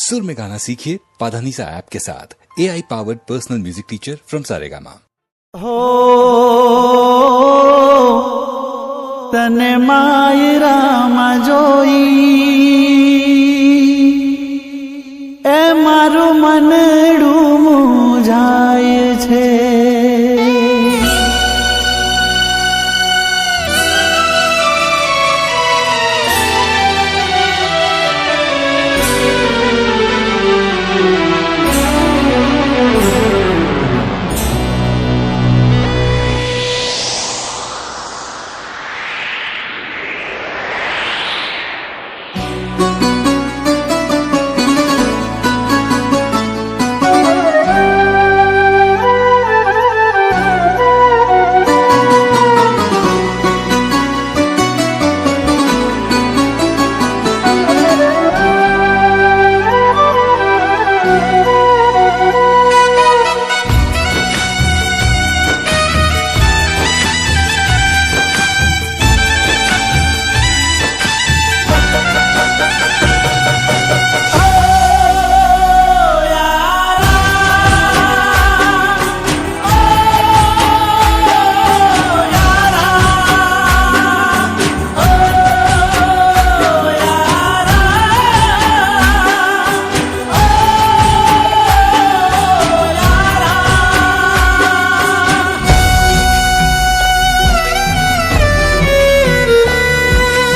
सुर में गाना सीखिए पाधानीसा ऐप के साथ। AI powered personal music teacher from Saregama. हो तने मायरा जोई ए मारू मनडू मुझाए छे।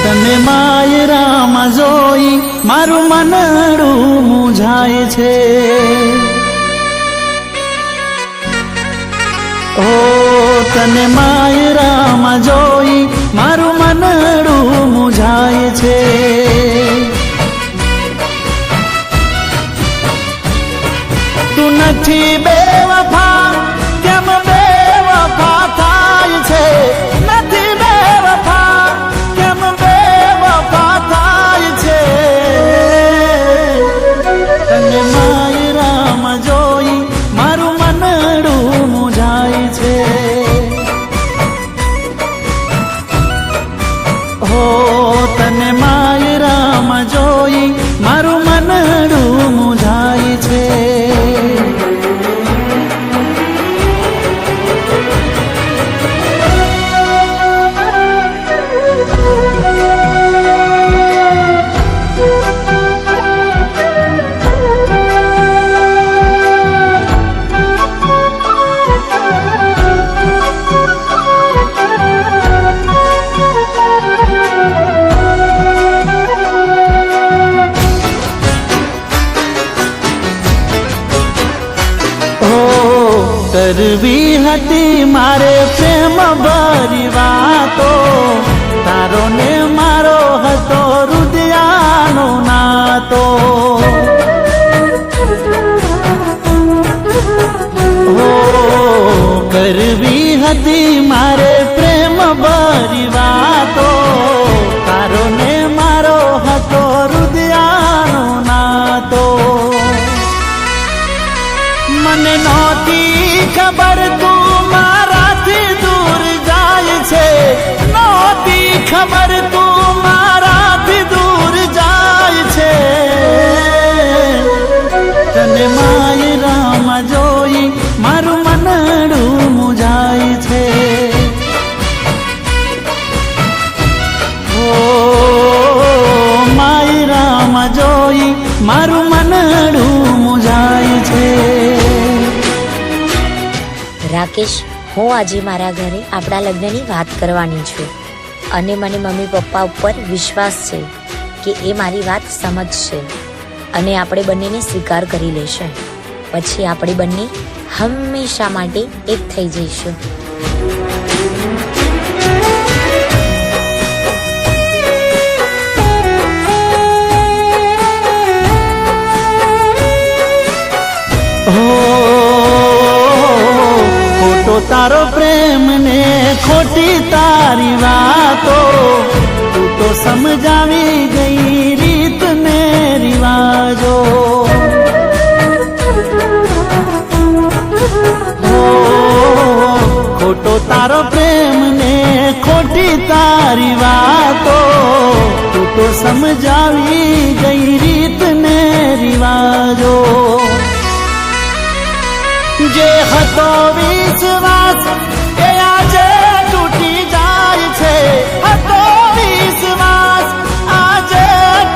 तने मायरा जोई मारू मनडू मुझाए छे। ओ तने मायरा जोई मारू मनडू मुझाए छे। तू नथी बेवफा केम बेवफा थाय छे। नथी बेवफा केम बेवफा थाय छे। तने मायरा जोई मारू मनडू मुझाय छे। हो तने मायरा जोई मारू मनडू मुझाय छे। करवी हती मारे प्रेम भरी वातो। तारो ने मारो हतो हृदयानो नातो। हो करवी हती मारे प्रेम भरी वातो। तारो ने मारो हतो हृदयानो नातो। मने नोती खबर तू माराथी दूर जाय छे। नोती खबर तू माराथी दूर जाय छे। तने मायरा जोई मारू मनडू मुझाय छे। ओ मायरा जोई मारू मनडू मुझाय छे। राकेश, હું આજે મારા ઘરે આપણા લગ્નની વાત કરવાની છું અને મને મમ્મી પપ્પા ઉપર વિશ્વાસ છે કે એ મારી વાત સમજશે અને આપણે બંનેને સ્વીકાર કરી લેશે. પછી આપણે બંને હંમેશા માટે એક થઈ જઈશું. तारो प्रेम ने खोटी तारी वातो। तू तो समझावी गई रीत ने रिवाजो। खोटो तारो प्रेम ने खोटी तारी वातो। तू तो समझावी गई रीत ने रिवाजो। રાખજો. જે હતો વિશ્વાસ એ આજે તૂટી જાય છે, હતો વિશ્વાસ આજે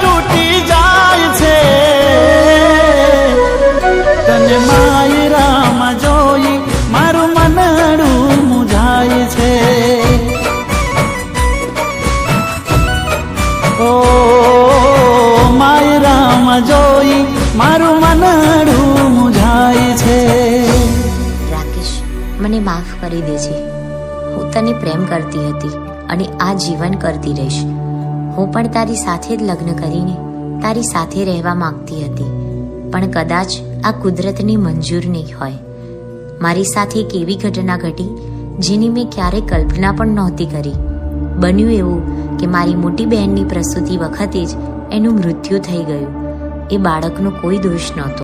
તૂટી જાય છે. તને માયરામાં જોઈ મારું મનડું મુંઝાય છે. ઓ માયરામાં જોઈ મારું મનડું મુંઝાય છે. રાકેશ, મને માફ કરી દેજે. હું તને પ્રેમ કરતી હતી અને આ જીવન કરતી રહીશ. હું પણ તારી સાથે જ લગ્ન કરીને તારી સાથે રહેવા માંગતી હતી, પણ કદાચ આ કુદરતની મંજૂર નહીં હોય. મારી સાથે એક એવી ઘટના ઘટી જેની મેં ક્યારેય કલ્પના પણ નહોતી કરી. બન્યું એવું કે મારી મોટી બહેનની પ્રસૂતિ વખતે જ એનું મૃત્યુ થઈ ગયું. એ બાળકનો કોઈ દોષ નહોતો.